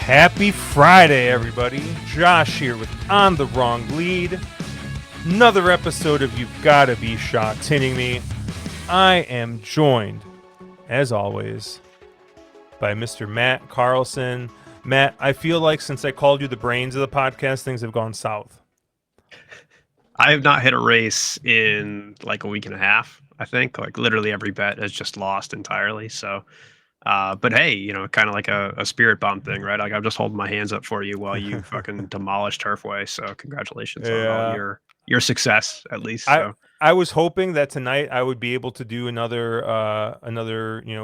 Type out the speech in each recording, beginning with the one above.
Happy Friday, everybody. Josh here with On the Wrong Lead. Another episode of You've Gotta Be Sha Tinning Me. I am joined, as always, by Mr. Matt Carlson. Matt, I feel like since I called you the brains of the podcast, things have gone south. I have not hit a race in like a week and a half. I think like literally every bet has just lost entirely. So, but hey, kind of like a spirit bomb thing, right? Like I'm just holding my hands up for you while you fucking demolish Turfway. So congratulations on all Yeah. your success at least. I So I was hoping that tonight I would be able to do another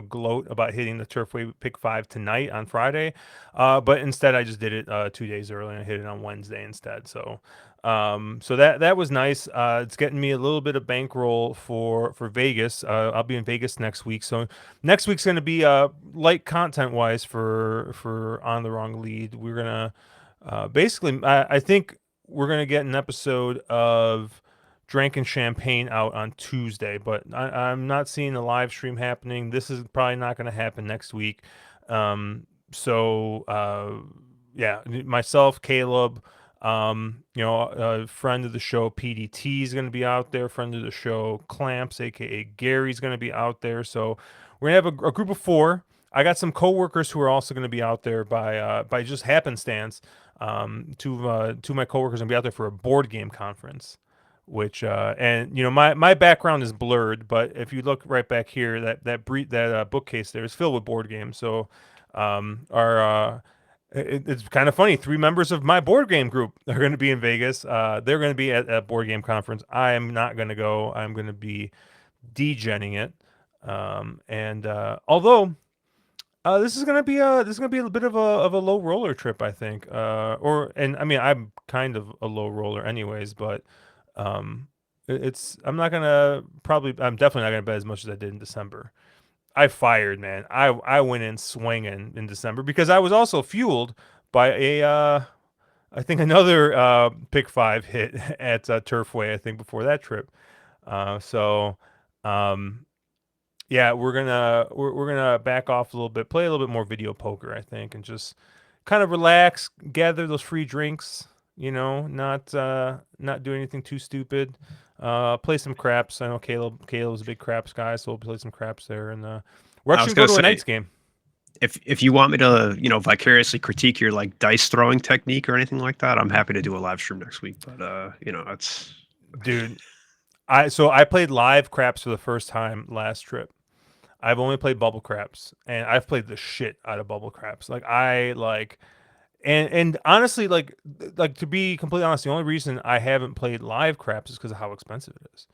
gloat about hitting the Turfway pick 5 tonight on Friday, but instead I just did it 2 days early and I hit it on Wednesday instead. So that was nice. It's getting me a little bit of bankroll for Vegas. I'll be in Vegas next week, so next week's going to be light content wise for On the Wrong Lead. We're gonna basically I think we're gonna get an episode of drinking champagne out on Tuesday, but I'm not seeing a live stream happening. This is probably not going to happen next week. Yeah, myself, Caleb, a friend of the show, PDT is going to be out there. Friend of the show, Clamps, aka Gary's going to be out there. So we're gonna have a group of four. I got some coworkers who are also going to be out there by just happenstance. Two of my coworkers are going to be out there for a board game conference which and my background is blurred, but if you look right back here, that bookcase there is filled with board games. So our it's kind of funny. Three members of my board game group are going to be in Vegas. They're going to be at a board game conference. I am not going to go. I'm going to be degenning it. And although this is gonna be a bit of a low roller trip, I think. And I mean I'm kind of a low roller anyways, but um, I'm definitely not gonna bet as much as I did in December. I fired, man. I went in swinging in December because I was also fueled by I think another pick five hit at Turfway. I think before that trip. So um, yeah, we're gonna back off a little bit, play a little bit more video poker, I think, and just kind of relax, gather those free drinks. Not do anything too stupid. Play some craps. I know Caleb's a big craps guy, so we'll play some craps there, and we're I actually was gonna gonna go to a say Knights game. if you want me to vicariously critique your like dice throwing technique or anything like that, I'm happy to do a live stream next week. But it's Dude. I played live craps for the first time last trip. I've only played bubble craps, and I've played the shit out of bubble craps. And honestly, to be completely honest, the only reason I haven't played live craps is because of how expensive it is.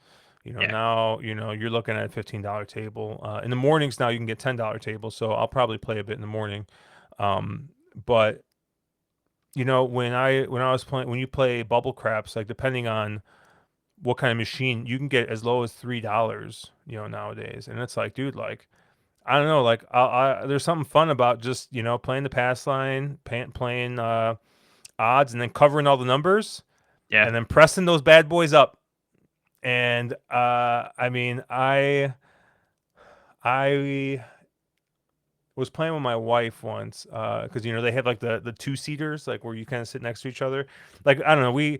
yeah. Now you're looking at a $15 table. In the mornings now you can get $10 tables, so I'll probably play a bit in the morning. But when you play bubble craps, like depending on what kind of machine, you can get as low as $3. Nowadays, and it's like, dude, like I don't know, like there's something fun about just playing the pass line, playing odds, and then covering all the numbers, Yeah. and then pressing those bad boys up. And I mean, I was playing with my wife once because they have like the two seaters, like where you kind of sit next to each other. Like I don't know, we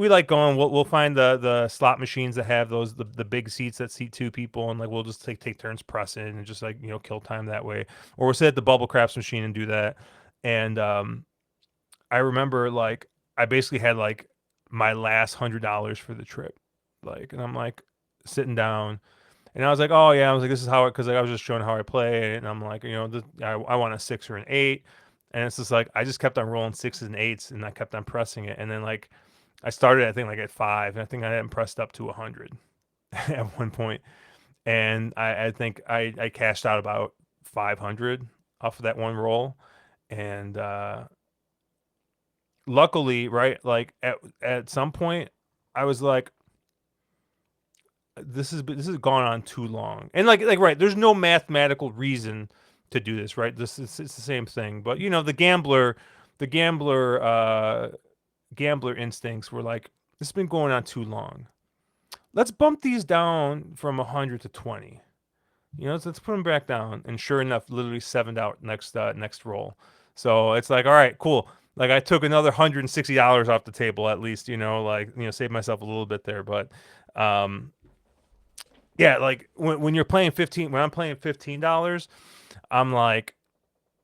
like going. We'll find the slot machines that have the big seats that seat two people, and like we'll just take turns pressing and just like kill time that way. Or we'll sit at the bubble craps machine and do that. And I remember like I basically had like my last $100 for the trip, like, and I'm like sitting down. And I was like, oh yeah, I was like, this is how because like, I was just showing how I play, and I'm like, I want a 6 or an 8, and it's just like I just kept on rolling 6s and 8s, and I kept on pressing it, and then like I started I think like at 5, and I think I hadn't pressed up to 100 at one point, and I think I cashed out about 500 off of that one roll, and luckily, right, like at some point, I was like, this has gone on too long, and like right, there's no mathematical reason to do this, right? This is it's the same thing, but the gambler instincts were like, this has been going on too long. Let's bump these down from 100 to 20. Let's put them back down, and sure enough, literally 7'd out next roll. So it's like, all right, cool. Like I took another $160 off the table at least, like save myself a little bit there. But um, yeah, like when you're playing 15, when I'm playing $15, I'm like,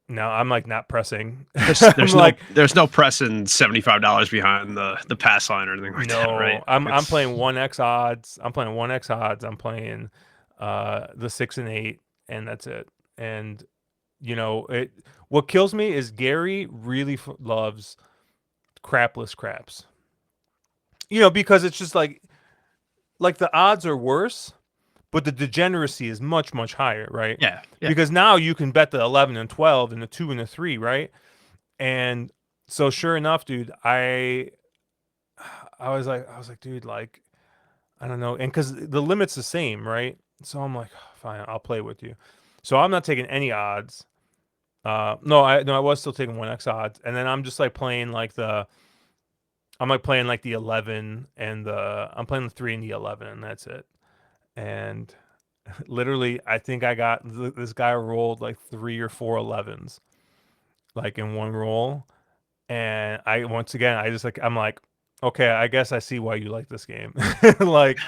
no, I'm like not pressing. There's I'm there's no like, there's no pressing $75 behind the pass line or anything like that, right? no, Like I'm playing it's 1x odds. I'm playing 1x odds. I'm playing the 6 and 8, and that's it. And it. What kills me is Gary really loves crapless craps. Because it's just like the odds are worse, but the degeneracy is much much higher, right? yeah, yeah. Because now you can bet the 11 and 12 and the 2 and the 3, right? And so sure enough, dude, I was like, dude, like I don't know, and because the limit's the same, right? So I'm like, fine, I'll play with you. So I'm not taking any odds. No, I was still taking 1x odds, and then I'm just like playing like the 11 and I'm playing the 3 and the 11, and that's it. And literally, I think I got this guy rolled like 3 or 4 11s like in one roll, and I once again I just like I'm like, okay, I guess I see why you like this game, like,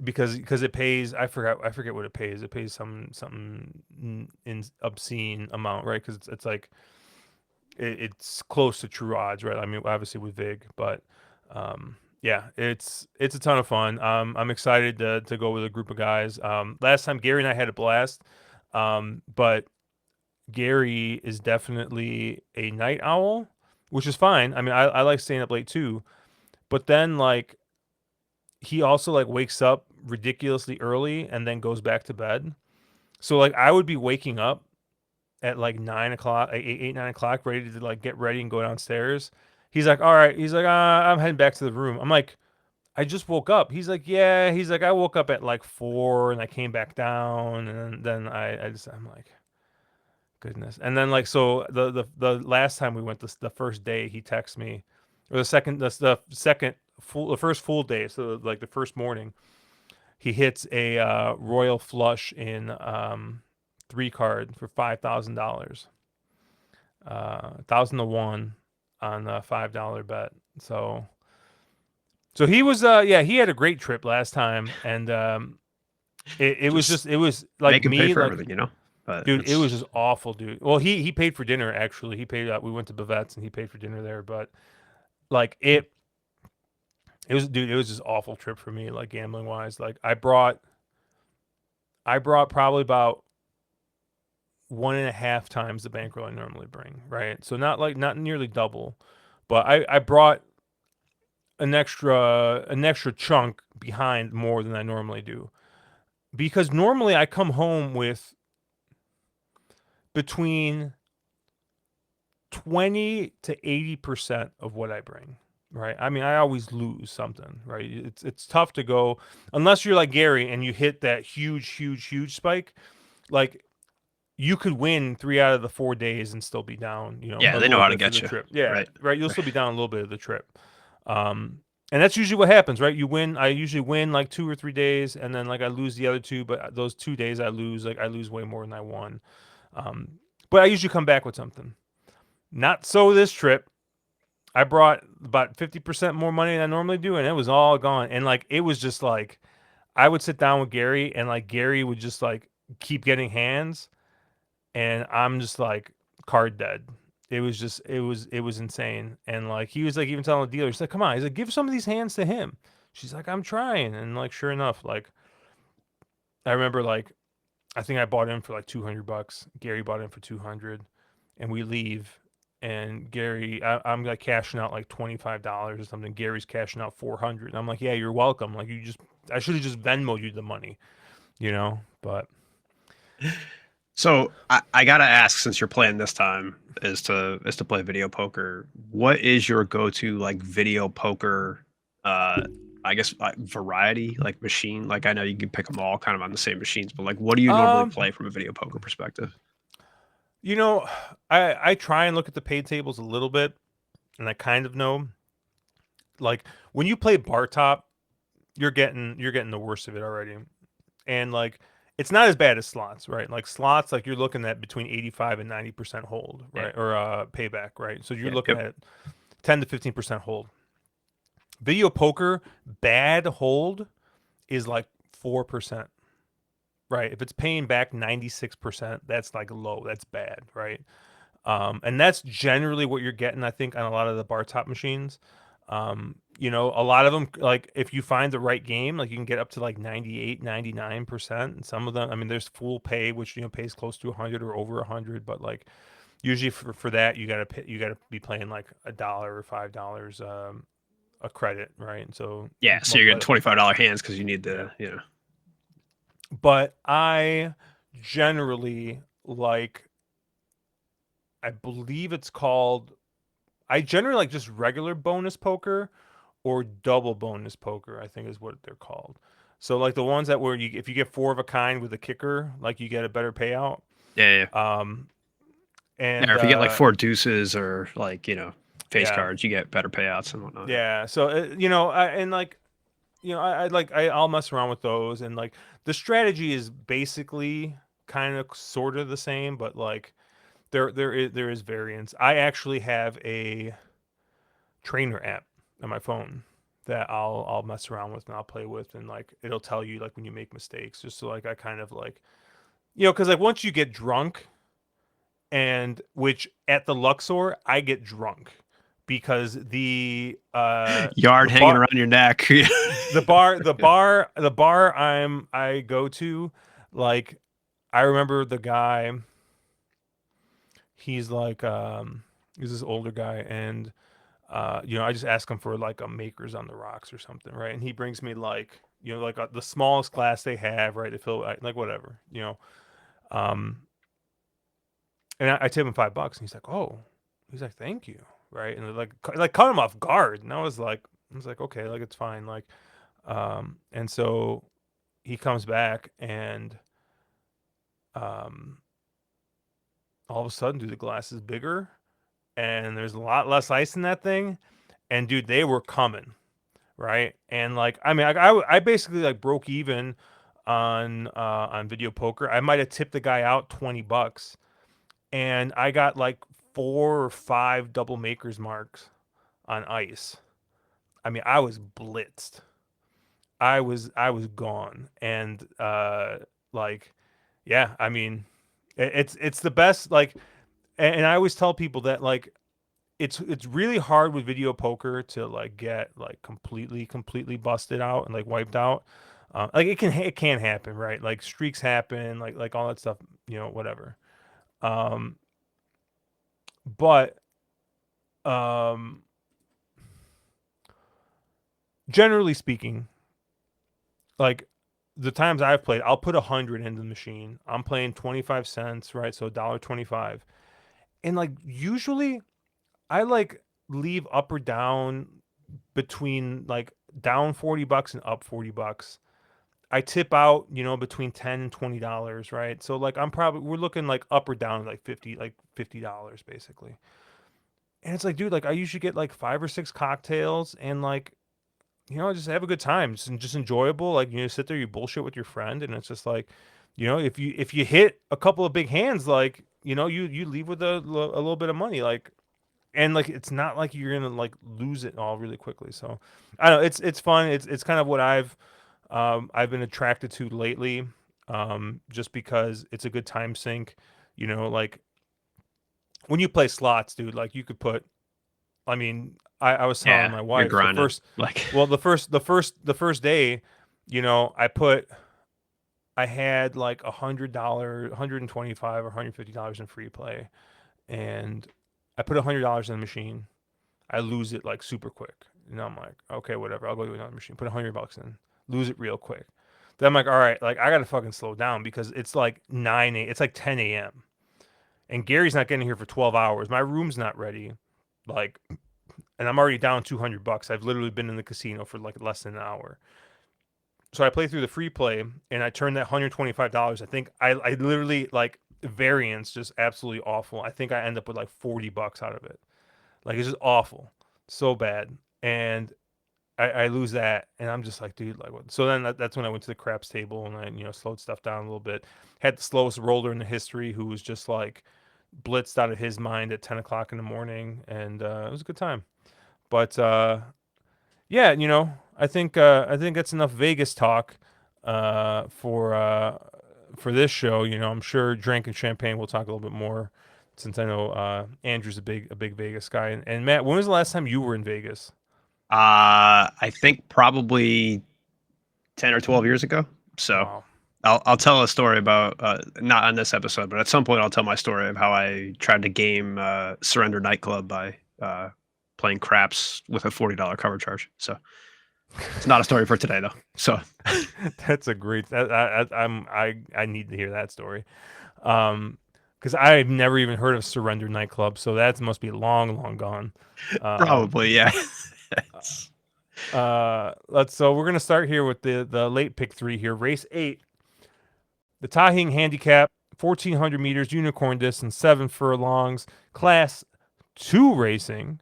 because it pays. I forget what it pays. It pays something in obscene amount, right? Because it's like it's close to true odds, right? I mean, obviously with Vig, but yeah, it's a ton of fun. I'm excited to go with a group of guys. Last time Gary and I had a blast, but Gary is definitely a night owl, which is fine. I mean, I like staying up late too, but then like he also like wakes up ridiculously early and then goes back to bed. So like I would be waking up at like 9 o'clock, like 8, 9 o'clock, ready to like get ready and go downstairs. He's like, all right. He's like, I'm heading back to the room. I'm like, I just woke up. He's like, yeah. He's like, I woke up at like 4 and I came back down, and then I'm like, goodness. And then like so the last time we went, the first day he texts me, or the second full the first full day, so like the first morning, he hits a royal flush in 3 card for $5,000, 1,000 to 1 on a $5 bet. So he was yeah, he had a great trip last time, and Just it was like make him pay me, for like, everything, you know. But dude, it was it's just awful, dude. Well, he paid for dinner actually. He paid. We went to Bavette's and he paid for dinner there. But like it was, dude. It was just awful trip for me, like gambling wise. Like I brought probably about 1.5 times the bankroll I normally bring. Right, so not nearly double, but I brought an extra chunk behind more than I normally do, because normally I come home with between 20 to 80% of what I bring. Right. I mean, I always lose something, right? It's tough to go unless you're like Gary and you hit that huge, huge, huge spike. Like you could win 3 out of the 4 days and still be down, yeah, a they know little how to bit for get the you. trip. Yeah, Right. right. You'll Right. still be down a little bit of the trip. And that's usually what happens, right? You win. I usually win like 2 or 3 days, and then like I lose the other two. But those 2 days I lose way more than I won. Um, but I usually come back with something. Not so this trip. I brought about 50% more money than I normally do, and it was all gone. And like it was just like I would sit down with Gary, and like Gary would just like keep getting hands, and I'm just like card dead. It was insane. And like he was like even telling the dealer, he's like, come on, he's like, give some of these hands to him. She's like, I'm trying. And like sure enough, like I remember like I think I bought in for like $200. Gary bought in for 200, and we leave. And I'm like cashing out like $25 or something. Gary's cashing out 400. And I'm like, yeah, you're welcome. Like I should have just Venmoed you the money, But So I gotta ask, since you're playing this time, is to play video poker. What is your go-to like video poker? Uh, I guess like variety, like machine. Like I know you can pick them all kind of on the same machines, but like what do you normally um, play from a video poker perspective? you know, I try and look at the pay tables a little bit, and I kind of know like when you play bar top, you're getting the worst of it already. And like it's not as bad as slots, right? Like slots, like you're looking at between 85 and 90% hold, Yeah. right? Or payback, right? So you're Yeah. looking Yep. at 10 to 15% hold. Video poker, bad hold is like 4%, right? If it's paying back 96%, that's like low, that's bad, right? And that's generally what you're getting, I think, on a lot of the bar top machines. A lot of them, like if you find the right game, like you can get up to like 98, 99%. And some of them, I mean, there's full pay, which, pays close to 100 or over 100. But like usually for that, you gotta be playing like $1 or $5 a credit, right? And so Yeah. you So you're multiply getting that by five. $25 hands because you need Yeah. the, you know. But I generally like, I believe it's called, I generally like just regular bonus poker or double bonus poker, I think is what they're called. So like the ones that where you if you get four of a kind with a kicker, like you get a better payout. Yeah. Yeah. Um Yeah, or and if you get like four deuces or like, face yeah. cards, you get better payouts and whatnot. Yeah. Yeah. So and like I'll mess around with those, and like the strategy is basically kind of sort of the same, but like there is variance. I actually have a trainer app on my phone that I'll mess around with and I'll play with, and like it'll tell you like when you make mistakes, just so like I kind of like, because like once you get drunk, and which at the Luxor I get drunk because the Yard hanging bar around your neck. Yeah. the bar I go to, like I remember the guy, he's like he's this older guy, and I just ask him for like a Makers on the Rocks or something, right? And he brings me like, like the smallest glass they have, right? They fill like whatever, Um, and I tip him $5, and he's like, oh, he's like, thank you, right? And like caught him off guard, and I was like, okay, like it's fine, like, and so he comes back, and um, all of a sudden, dude, the glass is bigger, and there's a lot less ice in that thing, and dude, they were coming. Right? And like, I mean, I basically like broke even on video poker. I might have tipped the guy out $20, and I got like 4 or 5 double makers marks on ice. I mean, I was blitzed. I was gone, and like, yeah, I mean, it's the best. Like, and I always tell people that like it's really hard with video poker to like get like completely busted out and like wiped out. Like it can happen, right? Like streaks happen, like all that stuff, whatever. Um, but um, generally speaking, like the times I've played, I'll put 100 in the machine. I'm playing 25 cents, right? So $1.25, and like usually I like leave up or down between like down $40 and up $40. I tip out, between $10 and $20, right? So like we're looking like up or down like $50 basically. And it's like, dude, like I usually get like 5 or 6 cocktails, and like, just have a good time. Just enjoyable. Like, sit there, you bullshit with your friend, and it's just like, if you hit a couple of big hands, like, you leave with a little bit of money. Like, and like it's not like you're gonna like lose it all really quickly. So I don't know, it's fun. It's kind of what I've been attracted to lately, just because it's a good time sink. Like when you play slots, dude, like you could put. I mean, I was telling Yeah. my You're wife grinding. Like, the first day, I had like $100, 125 or $150 in free play, and I put $100 in the machine. I lose it like super quick. And I'm like, okay, whatever. I'll go to another machine. Put $100 in, lose it real quick. Then I'm like, all right, like I gotta fucking slow down because it's like it's like 10 a.m. and Gary's not getting here for 12 hours. My room's not ready, like, and I'm already down $200. I've literally been in the casino for like less than an hour. So I play through the free play, and I turn that $125. I think I literally like variance just absolutely awful. I think I end up with like $40 out of it. Like it's just awful, so bad. And I lose that, and I'm just like, dude, like what? So then that's when I went to the craps table and I slowed stuff down a little bit. Had the slowest roller in the history, who was just like blitzed out of his mind at 10 o'clock in the morning, and it was a good time. But yeah, I think that's enough Vegas talk uh, for uh, for this show. I'm sure drinking champagne we'll talk a little bit more, since I know Andrew's a big Vegas guy. And Matt, when was the last time you were in Vegas? I think probably 10 or 12 years ago. So Wow. I'll tell a story about not on this episode, but at some point I'll tell my story of how I tried to game Surrender Nightclub by playing craps with a $40 cover charge. So it's not a story for today though. So That's a great. I need to hear that story. Because I've never even heard of Surrender Nightclub, so that must be long, long gone. Um, probably yeah. let's. So we're gonna start here with the late pick three here. Race 8, the Tahing Handicap, 1,400 meters, unicorn distance, 7 furlongs, Class 2 racing,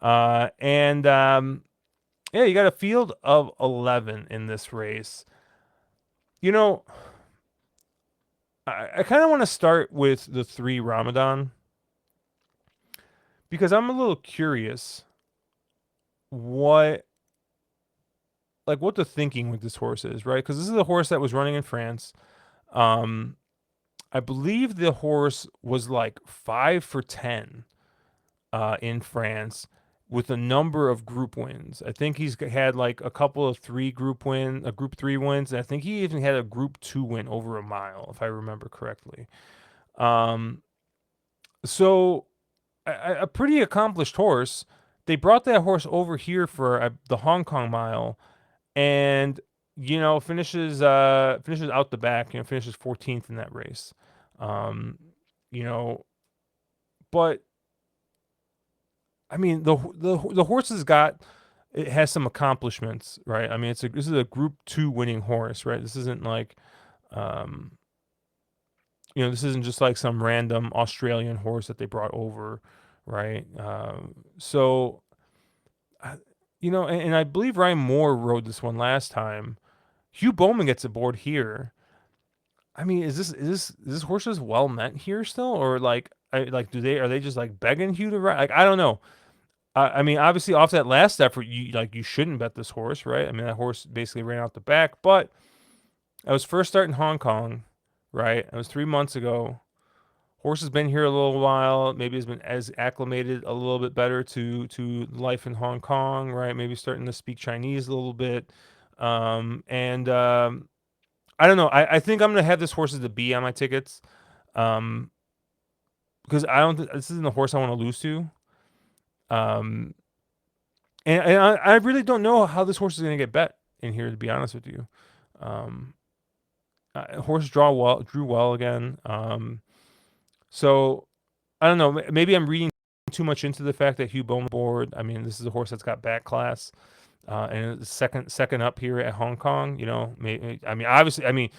and yeah, you got a field of 11 in this race. You know, I kind of want to start with the 3 Ramadan, because I'm a little curious what what the thinking with this horse is, right? Because this is a horse that was running in France. Um, I believe the horse was like 5 for 10 in France with a number of group wins. I think he's had like a couple of group 3 wins, and I think he even had a group 2 win over a mile, if I remember correctly. Um, so a pretty accomplished horse. They brought that horse over here for the Hong Kong mile, and finishes out the back. Finishes 14th in that race. Um, you know, but I mean the horse has got it has some accomplishments, right? I mean this is a Group 2 winning horse, right? This isn't like um, this isn't just like some random Australian horse that they brought over, right? So I- and I believe Ryan Moore rode this one last time. Hugh Bowman gets aboard here. I mean, is this horse just well met here still, or do they are they just like begging Hugh to ride? Like I don't know. I mean, obviously off that last effort, you shouldn't bet this horse, right? I mean, that horse basically ran out the back. But I was first starting Hong Kong, right? It was 3 months ago. Horse has been here a little while. Maybe has been as acclimated a little bit better to life in Hong Kong, right? Maybe starting to speak Chinese a little bit. And I don't know. I think I'm gonna have this horse as the B on my tickets, um, because I don't. This isn't the horse I want to lose to. Um, and I really don't know how this horse is gonna get bet in here. To be honest with you, um, horse drew well again. So I don't know. Maybe I'm reading too much into the fact that Hugh Bowman board. I mean, this is a horse that's got back class, and it's second up here at Hong Kong. I mean, obviously, I mean,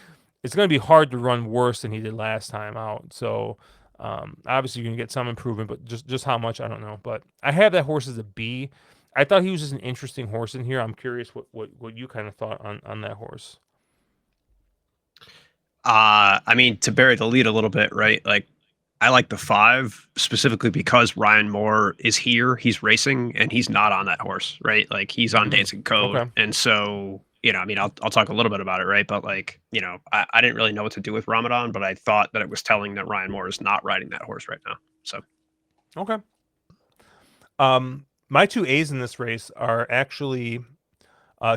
it's going to be hard to run worse than he did last time out. So obviously, you're going to get some improvement, but just how much I don't know. But I have that horse as a B. I thought he was just an interesting horse in here. I'm curious what you kind of thought on that horse. I mean, to bury the lead a little bit, right? Like, I like the 5 specifically because Ryan Moore is here. He's racing and he's not on that horse, right? Like, he's on Mm, Dancing Code. okay. And so, I mean, I'll talk a little bit about it, right? But, like, I didn't really know what to do with Ramadan, but I thought that it was telling that Ryan Moore is not riding that horse right now. So, Okay. My two A's in this race are actually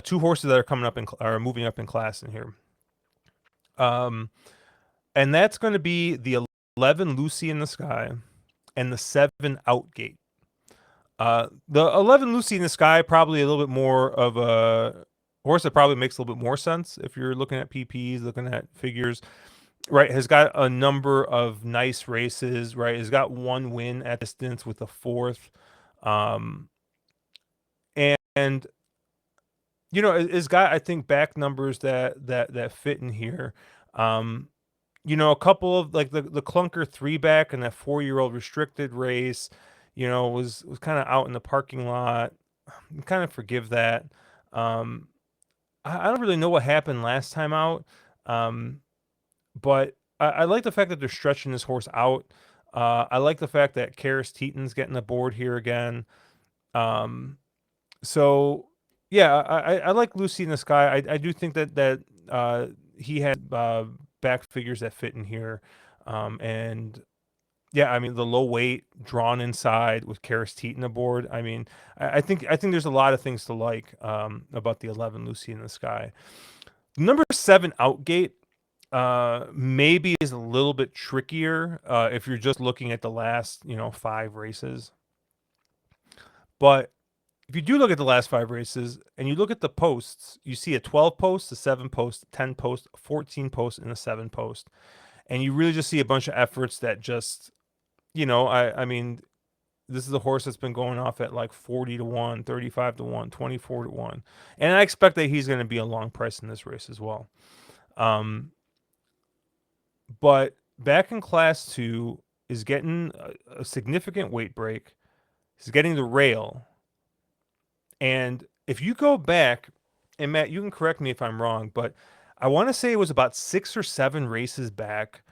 two horses that are are moving up in class in here. Um, and that's going to be the 11 Lucy in the Sky and the 7 Outgate. The 11 Lucy in the Sky probably a little bit more of a horse that probably makes a little bit more sense if you're looking at PPs, looking at figures. Right, has got a number of nice races. Right, has got one win at distance with a fourth, um, and has got I think back numbers that fit in here. Um, a couple of like the clunker 3 back and that 4-year-old restricted race, was kind of out in the parking lot. kind of forgive that. Um, I don't really know what happened last time out, um, but I like the fact that they're stretching this horse out. I like the fact that Karis Teaton's getting the board here again. Um, so yeah, I like Lucy in the Sky. I do think that uh, he has back figures that fit in here, and yeah, I mean the low weight drawn inside with Karis Teeton aboard. I mean, I think there's a lot of things to like about the 11 Lucy in the Sky. Number 7 Outgate maybe is a little bit trickier if you're just looking at the last 5 races, but if you do look at the last 5 races and you look at the posts, you see a 12 post, a 7 post, a 10 post, a 14 post, and a 7 post. And you really just see a bunch of efforts that just, I mean, this is a horse that's been going off at like 40 to 1, 35 to 1, 24 to 1. And I expect that he's going to be a long price in this race as well. Um, but back in class 2 is getting a significant weight break. He's getting the rail. And if you go back, and Matt, you can correct me if I'm wrong, but I want to say it was about 6 or 7 races back.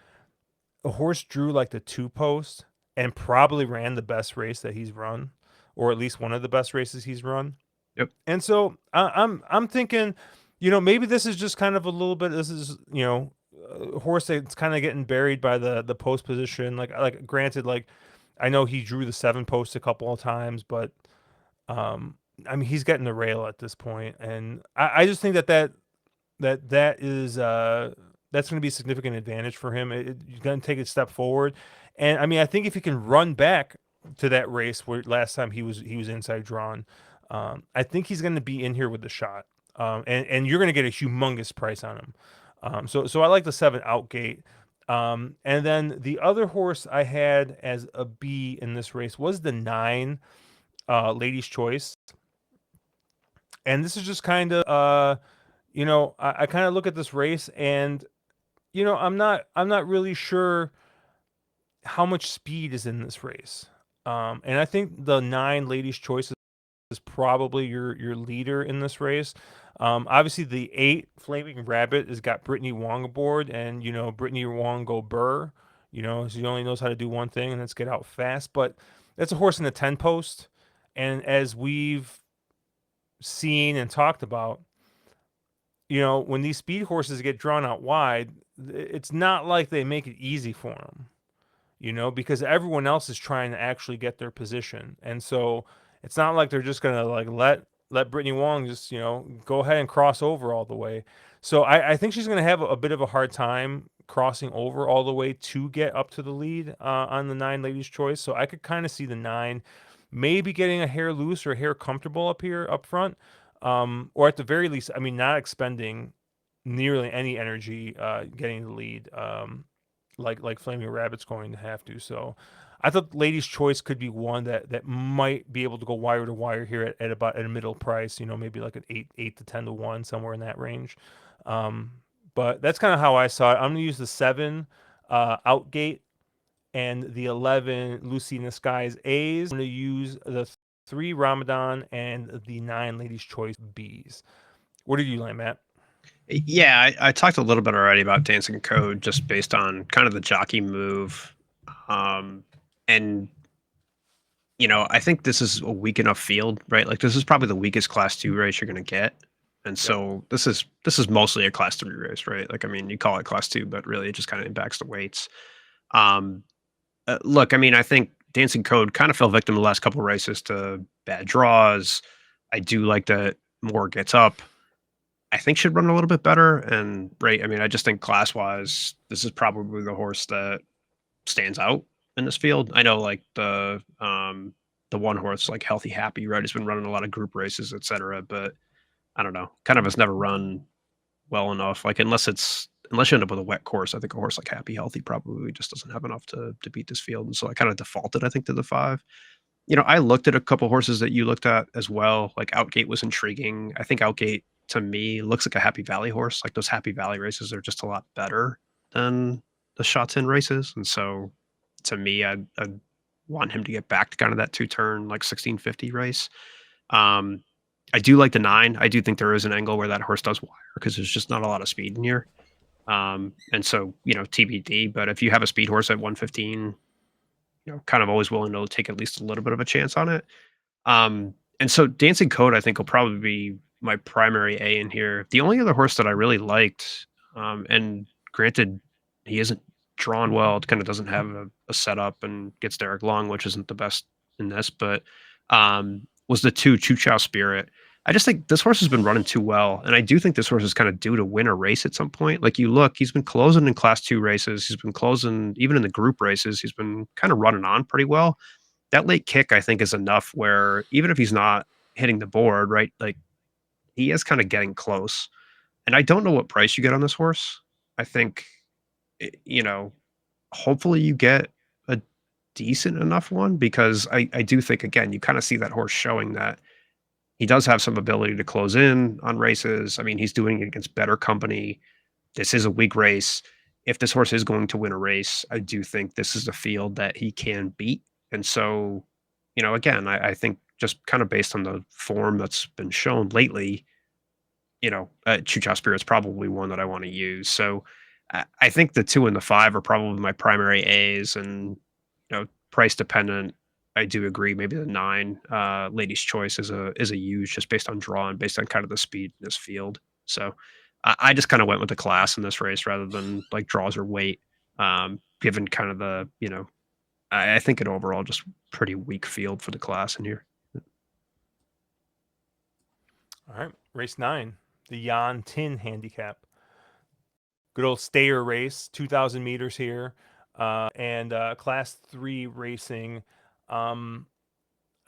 A horse drew like the 2 post and probably ran the best race that he's run, or at least one of the best races he's run. Yep. And so I'm thinking, maybe this is just kind of a little bit. This is a horse that's kind of getting buried by the post position. Like granted, like I know he drew the 7 post a couple of times, but um, I mean, he's getting the rail at this point, and I just think that is that's going to be a significant advantage for him. He's going to take a step forward, and I mean, I think if he can run back to that race where last time he was inside drawn, I think he's going to be in here with the shot, and you're going to get a humongous price on him. So I like the 7 Outgate. And then the other horse I had as a B in this race was the 9 Ladies' Choice. And this is just kind of I kind of look at this race and I'm not really sure how much speed is in this race. And I think the 9 Ladies' Choice is probably your leader in this race. Obviously the 8 Flaming Rabbit has got Brittany Wong aboard, and Brittany Wong go burr. She only knows how to do one thing, and that's get out fast. But that's a horse in the 10 post, and as we've seen and talked about, when these speed horses get drawn out wide, it's not like they make it easy for them, because everyone else is trying to actually get their position. And so it's not like they're just going to like let Brittany Wong just, go ahead and cross over all the way. So I think she's going to have a bit of a hard time crossing over all the way to get up to the lead on the 9 Ladies' Choice. So I could kind of see the 9 maybe getting a hair loose or a hair comfortable up here up front. Or at the very least, I mean, not expending nearly any energy getting the lead. Like Flaming Rabbit's going to have to. So I thought Ladies' Choice could be one that might be able to go wire to wire here at about at a middle price, maybe like an 8 to 10 to 1, somewhere in that range. Um, but that's kind of how I saw it. I'm gonna use the 7 Outgate and the 11 Lucy in the Skies A's. I'm gonna use the 3 Ramadan and the 9 Ladies' Choice B's. What did you land, Matt? Yeah, I talked a little bit already about Dancing Code just based on kind of the jockey move. Um, and I think this is a weak enough field, right? Like this is probably the weakest class 2 race you're going to get. And Yep. so this is mostly a class 3 race, right? Like I mean, you call it class 2, but really it just kind of impacts the weights. Um, Look, I mean, I think Dancing Code kind of fell victim the last couple of races to bad draws. I do like that Moore gets up. I think should run a little bit better. And right, I mean, I just think class wise, this is probably the horse that stands out in this field. I know like the one horse like Healthy Happy, right, has been running a lot of group races, etc. But I don't know, kind of has never run well enough. Like unless you end up with a wet course, I think a horse like Happy Healthy probably just doesn't have enough to beat this field. And so I kind of defaulted, I think, to the 5. I looked at a couple horses that you looked at as well. Like Outgate was intriguing. I think Outgate to me looks like a Happy Valley horse. Like those Happy Valley races are just a lot better than the Sha Tin races. And so to me, I'd want him to get back to kind of that 2 turn, like 1650 race. Um, I do like the 9. I do think there is an angle where that horse does wire because there's just not a lot of speed in here. And so, TBD. But if you have a speed horse at 115, kind of always willing to take at least a little bit of a chance on it. And so Dancing Code, I think, will probably be my primary A in here. The only other horse that I really liked, and granted, he isn't drawn well. It kind of doesn't have a setup and gets Derek Long, which isn't the best in this, but was the 2 Chu Chow Spirit. I just think this horse has been running too well. And I do think this horse is kind of due to win a race at some point. Like you look, he's been closing in class 2 races. He's been closing even in the group races. He's been kind of running on pretty well. That late kick, I think, is enough where even if he's not hitting the board, right? Like he is kind of getting close. And I don't know what price you get on this horse. I think, you know, hopefully you get a decent enough one because I do think, again, you kind of see that horse showing that he does have some ability to close in on races. I mean, he's doing it against better company. This is a weak race. If this horse is going to win a race, I do think this is a field that he can beat. And so, again, I think just kind of based on the form that's been shown lately, Chucha Spirit is probably one that I want to use. So I think the 2 and the 5 are probably my primary A's, and price dependent. I do agree. Maybe the 9, Lady's Choice, is a use just based on draw and based on kind of the speed in this field. So I just kind of went with the class in this race rather than like draws or weight. Given kind of I think an overall just pretty weak field for the class in here. All right, race 9, the Sha Tin handicap. Good old stayer race, 2,000 meters here, and class 3 racing. Um,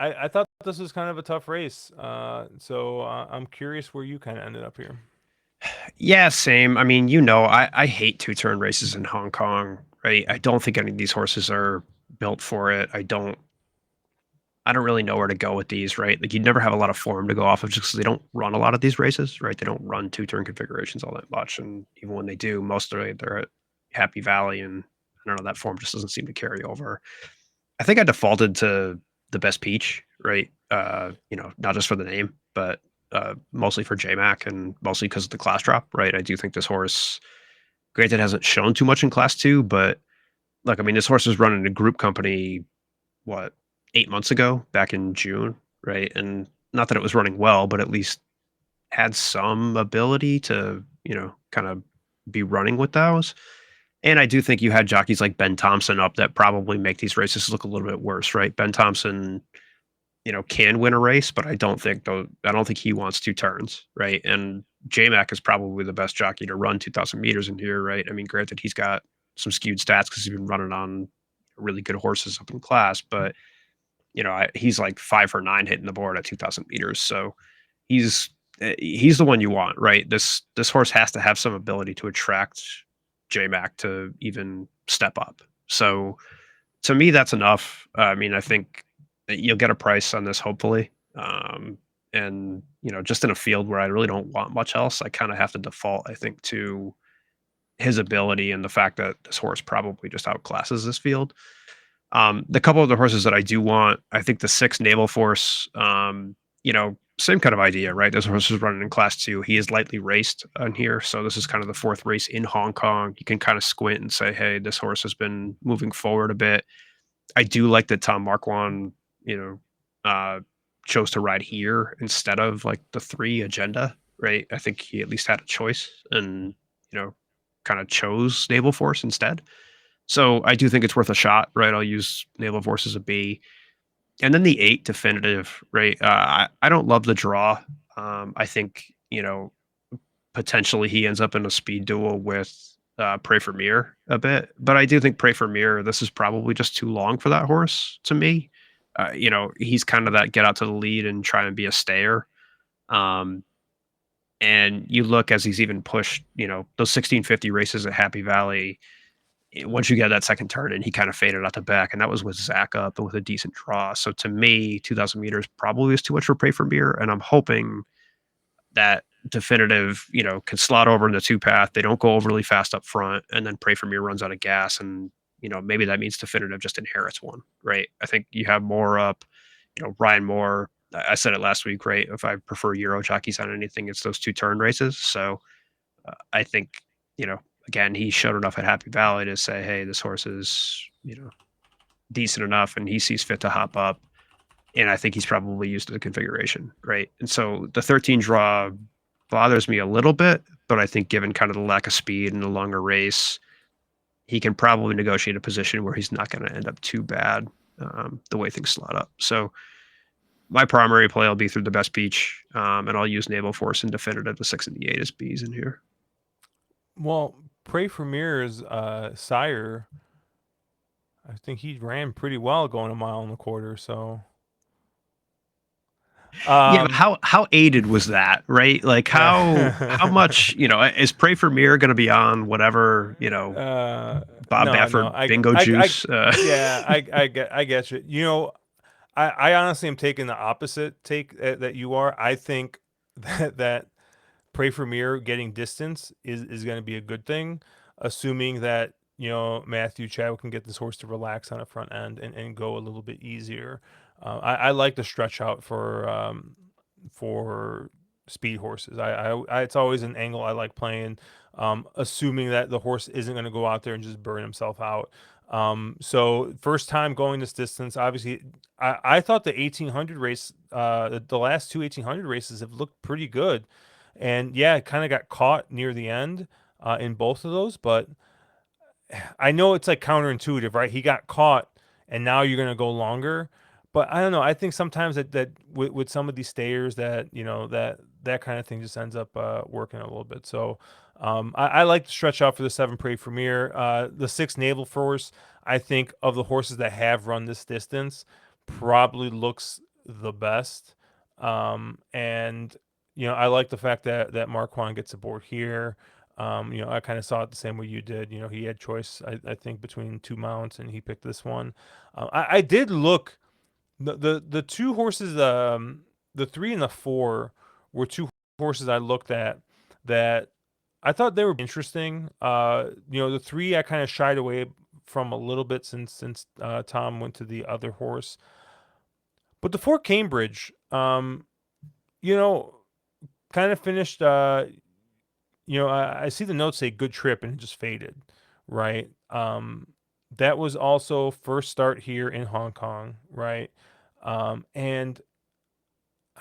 I thought this was kind of a tough race, so I'm curious where you kind of ended up here. Yeah, same. I mean, I hate two-turn races in Hong Kong, right? I don't think any of these horses are built for it. I don't really know where to go with these, right? Like, you never have a lot of form to go off of just 'cause they don't run a lot of these races, right? They don't run two-turn configurations all that much, and even when they do, most of it, they're at Happy Valley, and I don't know, that form just doesn't seem to carry over. I think I defaulted to the Best Peach, right? Not just for the name, but, mostly for JMac and mostly because of the class drop, right? I do think this horse, granted, hasn't shown too much in Class 2, but, look, I mean, this horse was running a group company, what, 8 months ago, back in June, right? And not that it was running well, but at least had some ability to, kind of be running with those. And I do think you had jockeys like Ben Thompson up that probably make these races look a little bit worse, right? Ben Thompson, can win a race, but I don't think he wants 2 turns, right? And JMac is probably the best jockey to run 2,000 meters in here, right? I mean, granted, he's got some skewed stats because he's been running on really good horses up in class, but he's like 5 for 9 hitting the board at 2,000 meters. So he's he's the one you want, right? This horse has to have some ability to attract JMac to even step up. So to me, that's enough. I mean, I think that you'll get a price on this, hopefully. And just in a field where I really don't want much else, I kind of have to default, I think, to his ability and the fact that this horse probably just outclasses this field. The couple of the horses that I do want, I think the 6 Naval Force, same kind of idea, right? This horse is running in class 2. He is lightly raced on here. So this is kind of the 4th race in Hong Kong. You can kind of squint and say, hey, this horse has been moving forward a bit. I do like that Tom Marquand, you know, uh, chose to ride here instead of like the 3 Agenda, right? I think he at least had a choice and, you know, kind of chose Naval Force instead. So I do think it's worth a shot, right? I'll use Naval Force as a B. And then the 8 Definitive, right? I don't love the draw. I think, potentially he ends up in a speed duel with Pray for Mir a bit. But I do think Pray for Mir, this is probably just too long for that horse to me. He's kind of that get out to the lead and try and be a stayer. Um, and you look as he's even pushed, those 1650 races at Happy Valley, once you get that second turn and he kind of faded out the back, and that was with Zach up with a decent draw. So to me, 2,000 meters probably is too much for Pray for Beer, and I'm hoping that Definitive, can slot over in the 2 path. They don't go overly fast up front, and then Pray for Beer runs out of gas, and maybe that means Definitive just inherits one, right? I think you have more up, Ryan Moore, I said it last week, right? If I prefer Euro jockeys on anything, it's those 2 turn races. So I think, you know, again, he showed enough at Happy Valley to say, hey, this horse is, decent enough, and he sees fit to hop up. And I think he's probably used to the configuration, right? And so the 13 draw bothers me a little bit, but I think given kind of the lack of speed and the longer race, he can probably negotiate a position where he's not going to end up too bad the way things slot up. So my primary play will be through the best beach, and I'll use Naval Force and defend it at the 6 and the 8 as Bs in here. Well, Pray for Mirror's sire, I think he ran pretty well going a mile and a quarter. So, Yeah, but um, how aided was that, right? Like how much, is Pray for Mirror going to be on whatever, Bob no, Baffert bingo juice? yeah, I get you. I honestly am taking the opposite take that you are. I think that Pray for Mir getting distance is going to be a good thing, assuming that Matthew Chadwick can get this horse to relax on the front end and go a little bit easier. I like to stretch out for speed horses. It's always an angle I like playing, assuming that the horse isn't going to go out there and just burn himself out. So first time going this distance, obviously, I thought the 1800 race, the last two 1800 races have looked pretty good, and yeah, it kind of got caught near the end in both of those, but I know it's like counterintuitive, right? He got caught, and now you're gonna go longer. But I don't know. I think sometimes that with some of these stayers that that kind of thing just ends up working a little bit. So I like to stretch out for the 7 Prix Premier. The 6 Naval Force, I think of the horses that have run this distance, probably looks the best. And I like the fact that Marquand gets aboard here. I kind of saw it the same way you did. He had choice, I think, between two mounts, and he picked this one. I did look the two horses, the 3 and the 4 were two horses I looked at that I thought they were interesting. The 3 I kind of shied away from a little bit since Tom went to the other horse, but the 4 Cambridge, you know, kind of finished. I see the notes say good trip and it just faded, right? That was also first start here in Hong Kong, right? And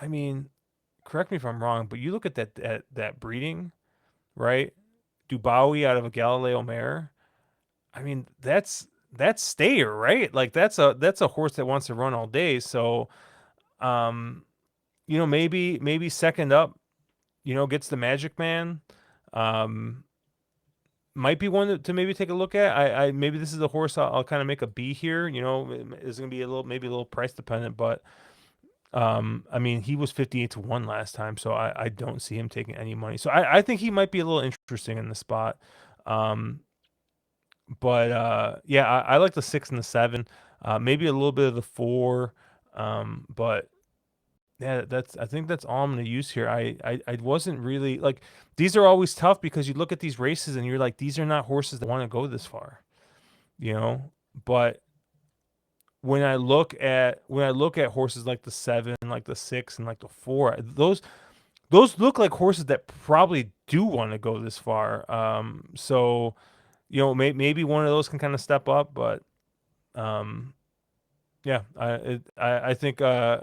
I mean, correct me if I'm wrong, but you look at that breeding, right? Dubawi out of a Galileo mare. I mean, that's Stayer, right? Like that's a horse that wants to run all day. So, um, maybe second up, gets the Magic Man. Um, might be one to maybe take a look at. I maybe this is a horse I'll kind of make a B here. Is going to be maybe a little price dependent, but I mean he was 58 to 1 last time, so I don't see him taking any money. So I think he might be a little interesting in the spot. Um, but yeah, I like the 6 and the 7, maybe a little bit of the 4, but yeah, I think that's all I'm going to use here. I wasn't really like, these are always tough because you look at these races and you're like, these are not horses that want to go this far, you know. But when I look at horses like the 7, like the 6, and like the 4, those look like horses that probably do want to go this far. So maybe one of those can kind of step up, but um, yeah, I think I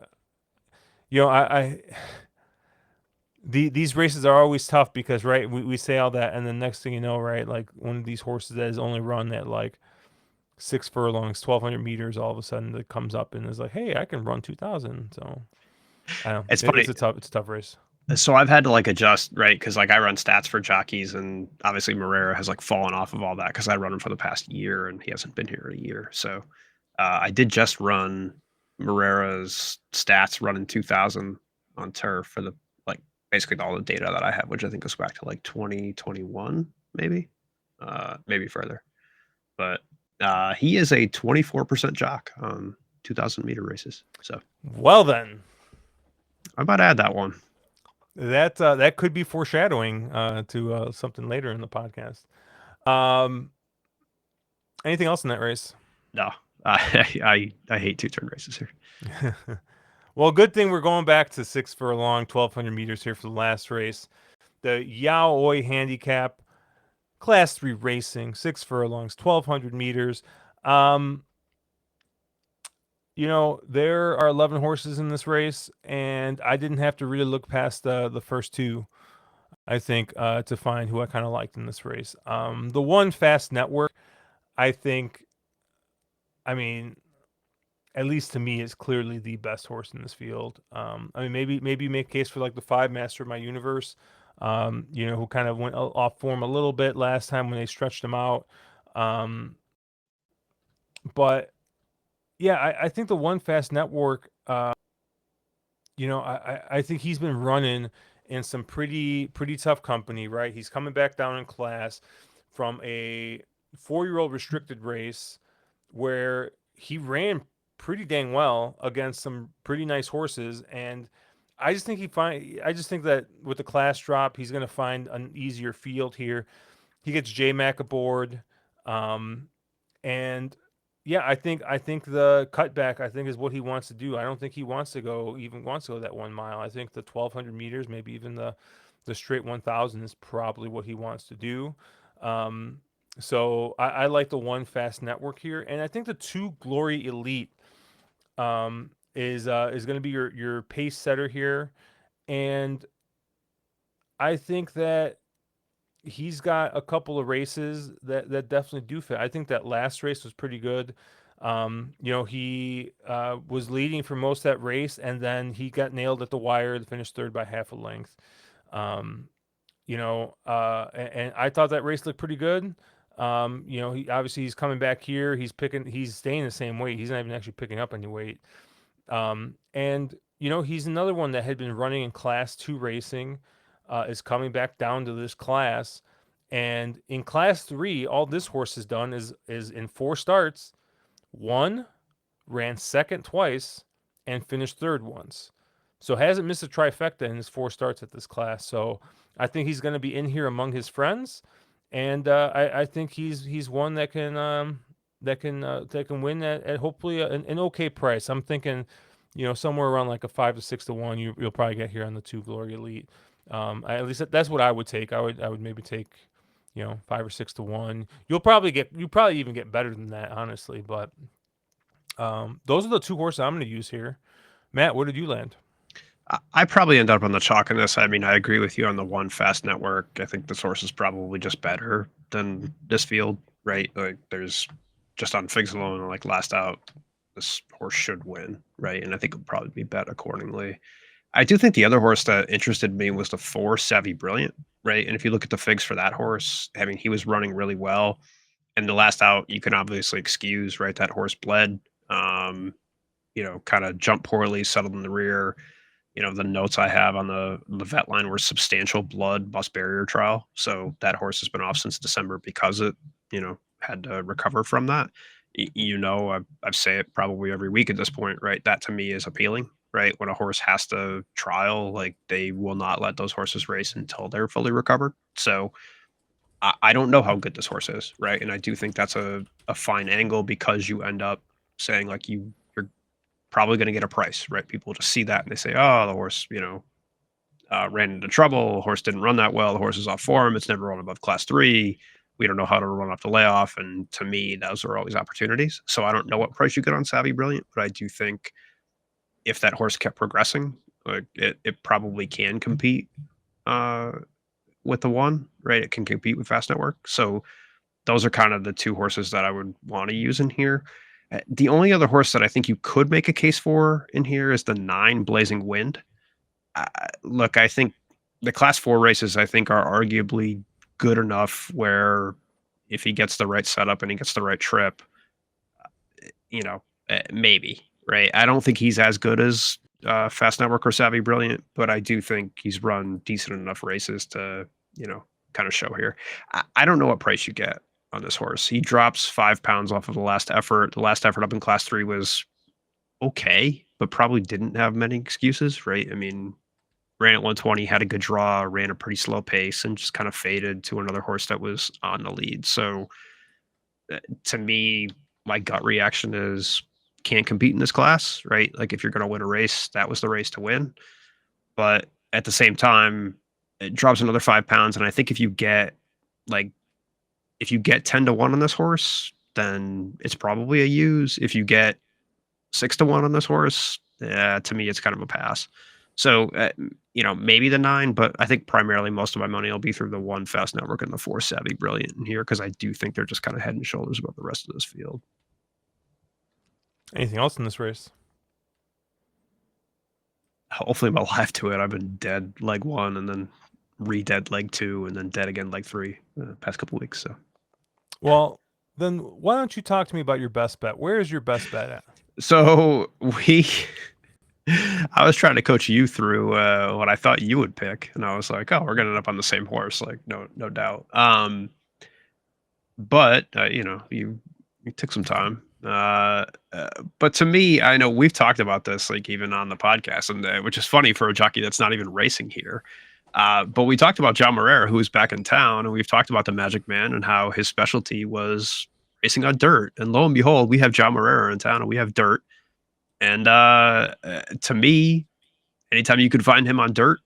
these races are always tough because right we say all that, and the next thing you know, right, like one of these horses that has only run at like 6 furlongs, 1,200 meters, all of a sudden it comes up and is like, hey, I can run 2,000. So I don't know, It's it's funny. a tough race. So I've had to like adjust, right? Because like I run stats for jockeys, and obviously Marrera has like fallen off of all that because I run him for the past year, and he hasn't been here in a year. So I did just run Marrera's stats running 2,000 on turf for the like basically all the data that I have, which I think goes back to like 2021, maybe, maybe further. But he is a 24% jock on 2,000 meter races. So Well then, I might add that one. that could be foreshadowing to something later in the podcast. Um, anything else in that race? No, I hate 2 turn races here. Well, good thing we're going back to 6 furlong, 1,200 meters here for the last race. The Yaoi Handicap, Class 3 racing, 6 furlongs, 1,200 meters. Um, there are 11 horses in this race, and I didn't have to really look past the first two, I think, to find who I kind of liked in this race. The one Fast Network, I think, I mean, at least to me, is clearly the best horse in this field. I mean, maybe you make a case for like the five Master of My Universe, who kind of went off form a little bit last time when they stretched him out. Um, but yeah, I think the one Fast Network, I think he's been running in some pretty tough company, right? He's coming back down in class from a 4-year-old restricted race where he ran pretty dang well against some pretty nice horses, and I just think that with the class drop, he's going to find an easier field here. He gets J Mac aboard. Um, and yeah, I think the cutback, I think, is what he wants to do. I don't think he wants to go that 1 mile. I think the 1,200 meters, maybe even the straight 1,000 is probably what he wants to do. Um, so I like the one Fast Network here, and I think the two Glory Elite is going to be your pace setter here, and I think that he's got a couple of races that definitely do fit. I think that last race was pretty good. He was leading for most of that race, and then he got nailed at the wire to finish third by half a length. Um, and I thought that race looked pretty good. He obviously he's coming back here. He's staying the same weight. He's not even actually picking up any weight. And he's another one that had been running in Class 2 racing, is coming back down to this class. And in Class 3, all this horse has done is in 4 starts, one, ran second twice, and finished third once. So hasn't missed a trifecta in his 4 starts at this class. So I think he's going to be in here among his friends, and I think he's one that can win at hopefully an okay price. I'm thinking, somewhere around like a 5 to 6 to 1. You'll probably get here on the two Glory Elite. At least that's what I would take. I would maybe take 5 or 6 to 1. You probably even get better than that, honestly. But those are the two horses I'm going to use here. Matt, where did you land? I probably end up on the chalk in this. I mean, I agree with you on the one Fast Network. I think this horse is probably just better than this field, right? Like, there's just on figs alone, like last out, this horse should win, right? And I think it'll probably be bet accordingly. I do think the other horse that interested me was the 4 Savvy Brilliant, right? And if you look at the figs for that horse, I mean, he was running really well. And the last out, you can obviously excuse, right? That horse bled, kind of jumped poorly, settled in the rear. The notes I have on the vet line were substantial blood bus barrier trial. So that horse has been off since December because it, had to recover from that. I say it probably every week at this point, right? That to me is appealing, right? When a horse has to trial, like they will not let those horses race until they're fully recovered. So I don't know how good this horse is, right? And I do think that's a fine angle because you end up saying like you're probably going to get a price, right? People just see that and they say, oh, the horse, ran into trouble. The horse didn't run that well. The horse is off form. It's never run above class 3. We don't know how to run off the layoff. And to me, those are always opportunities. So I don't know what price you get on Savvy Brilliant, but I do think if that horse kept progressing, like it probably can compete uh, with the one, right? It can compete with Fast Network. So those are kind of the two horses that I would want to use in here. The only other horse that I think you could make a case for in here is the 9 Blazing Wind. Uh, Look, I think the Class 4 races, I think, are arguably good enough where if he gets the right setup and he gets the right trip, you know, maybe, right? I don't think he's as good as Fast Network or Savvy Brilliant, but I do think he's run decent enough races to, kind of show here. I don't know what price you get on this horse. He drops 5 pounds off of the last effort. The last effort up in Class 3 was okay, but probably didn't have many excuses, right? I mean, ran at 120, had a good draw, ran a pretty slow pace, and just kind of faded to another horse that was on the lead. So to me, my gut reaction is can't compete in this class, right? Like if you're going to win a race, that was the race to win. But at the same time, it drops another 5 pounds. And I think like, if you get 10 to 1 on this horse, then it's probably a use. If you get 6 to 1 on this horse, yeah, to me, it's kind of a pass. So, maybe the 9, but I think primarily most of my money will be through the 1 Fast Network and the 4 Savvy Brilliant in here because I do think they're just kind of head and shoulders above the rest of this field. Anything else in this race? Hopefully, I'm alive to it. I've been dead leg 1 and then re-dead leg 2 and then dead again leg 3 the past couple weeks. So, Well, then why don't you talk to me about your best bet? Where is your best bet at? so we I was trying to coach you through what I thought you would pick, and I was like, "Oh, we're gonna end up on the same horse, like no doubt." But you took some time. But to me, I know we've talked about this, like even on the podcast, and which is funny for a jockey that's not even racing here. But we talked about John Morera, who's back in town, and we've talked about the Magic Man and how his specialty was racing on dirt. And lo and behold, we have John Morera in town, and we have dirt. And to me, anytime you could find him on dirt,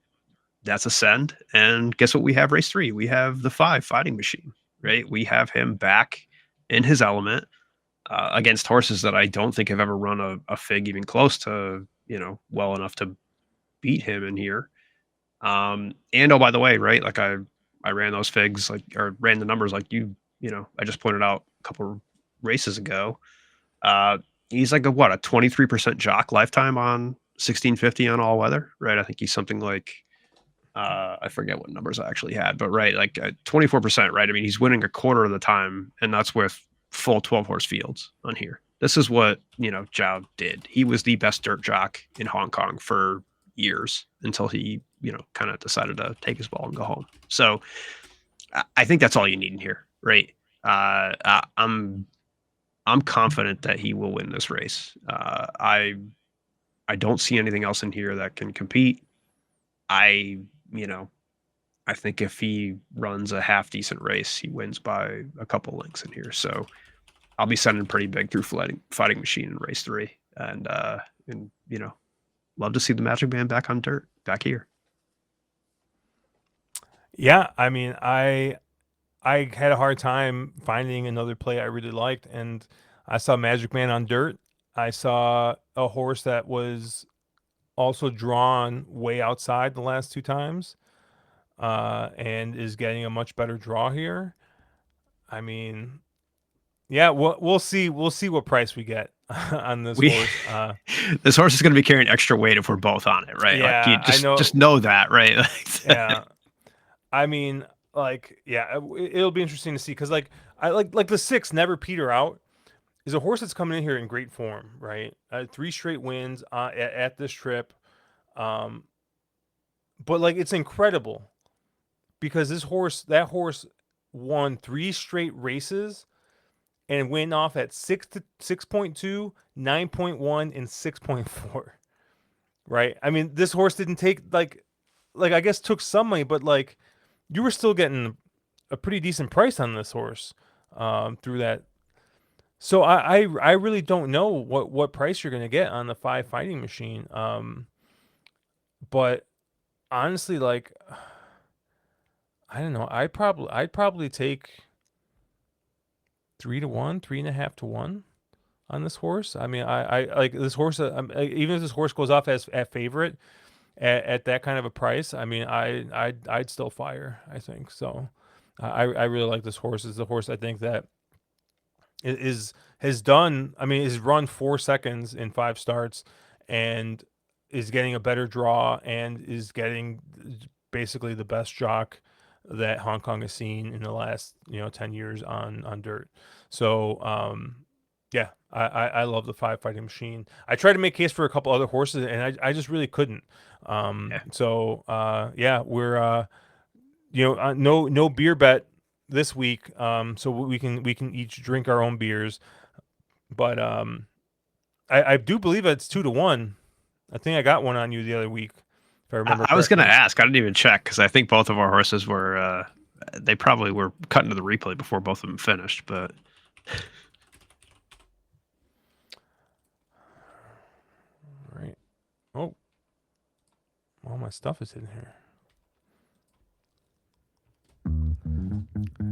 that's a send. And guess what? We have race 3. We have the 5 Fighting Machine, right? We have him back in his element against horses that I don't think have ever run a fig even close to, well enough to beat him in here. And oh, by the way, right? Like I ran those figs or ran the numbers like I just pointed out a couple races ago. Uh, he's like a 23% jock lifetime on 1650 on all weather, right? I think he's something like I forget what numbers I actually had, but right, like 24%, right? I mean, he's winning a quarter of the time, and that's with full 12 horse fields on here. This is what, Zhao did. He was the best dirt jock in Hong Kong for years until he, kind of decided to take his ball and go home. So I think that's all you need in here, right? I'm confident that he will win this race. I don't see anything else in here that can compete. I, you know, I think if he runs a half decent race, he wins by a couple lengths in here. So I'll be sending pretty big through fighting machine in race 3, and love to see the Magic Man back on dirt, back here. Yeah, I mean, I had a hard time finding another play I really liked, and I saw Magic Man on dirt. I saw a horse that was also drawn way outside the last 2 times, and is getting a much better draw here. I mean, yeah, we'll see. We'll see what price we get on this We horse. this horse is going to be carrying extra weight if we're both on it, right? Like you Yeah, I just know. know that, right? Yeah, I mean, like, yeah, it'll be interesting to see because, like, I like the 6 never peter out is a horse that's coming in here in great form, right? 3 straight wins at this trip, um, but like it's incredible because that horse, won 3 straight races and went off at 6.2, 9.1, and 6.4. Right? I mean, this horse didn't take like I guess took some money, but like you were still getting a pretty decent price on this horse through that. So I really don't know what price you're gonna get on the 5 Fighting Machine. But honestly, like I don't know. I'd probably take 3 to 1, 3.5 to 1 on this horse. I mean, I like this horse. Even if this horse goes off as at favorite at that kind of a price, I mean, I'd still fire. I think so. I really like this horse. Is the horse I think that is has done. I mean, has run 4 seconds in 5 starts, and is getting a better draw, and is getting basically the best jock that Hong Kong has seen in the last 10 years on dirt. So yeah, I love the 5 Fighting Machine. I tried to make case for a couple other horses, and I just really couldn't. Yeah. So yeah, we're no beer bet this week. So we can each drink our own beers, but I do believe it's 2 to 1. I think I got one on you the other week, if I remember I was going to correctly. ask. I didn't even check because I think both of our horses were. They probably were cut into the replay before both of them finished, but my stuff is in here.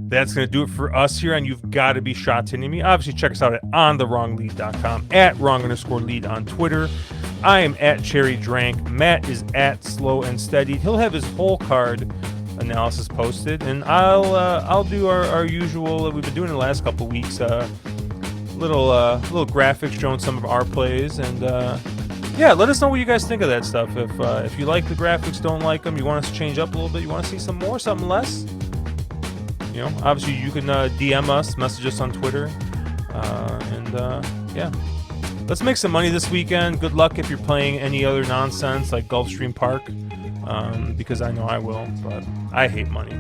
That's going to do it for us here on You've Got to Be Sha Tin Me. Obviously, check us out at ontherwronglead.com, at wrong_lead on Twitter. I am at Cherry Drank. Matt is at Slow and Steady. He'll have his whole card analysis posted, and I'll do our usual. We've been doing it the last couple weeks. Little graphics showing some of our plays, and yeah, let us know what you guys think of that stuff. If you like the graphics, don't like them, you want us to change up a little bit, you want to see some more, something less. You know, obviously you can DM us, message us on Twitter, and yeah, let's make some money this weekend. Good luck if you're playing any other nonsense like Gulfstream Park, because I know I will, but I hate money.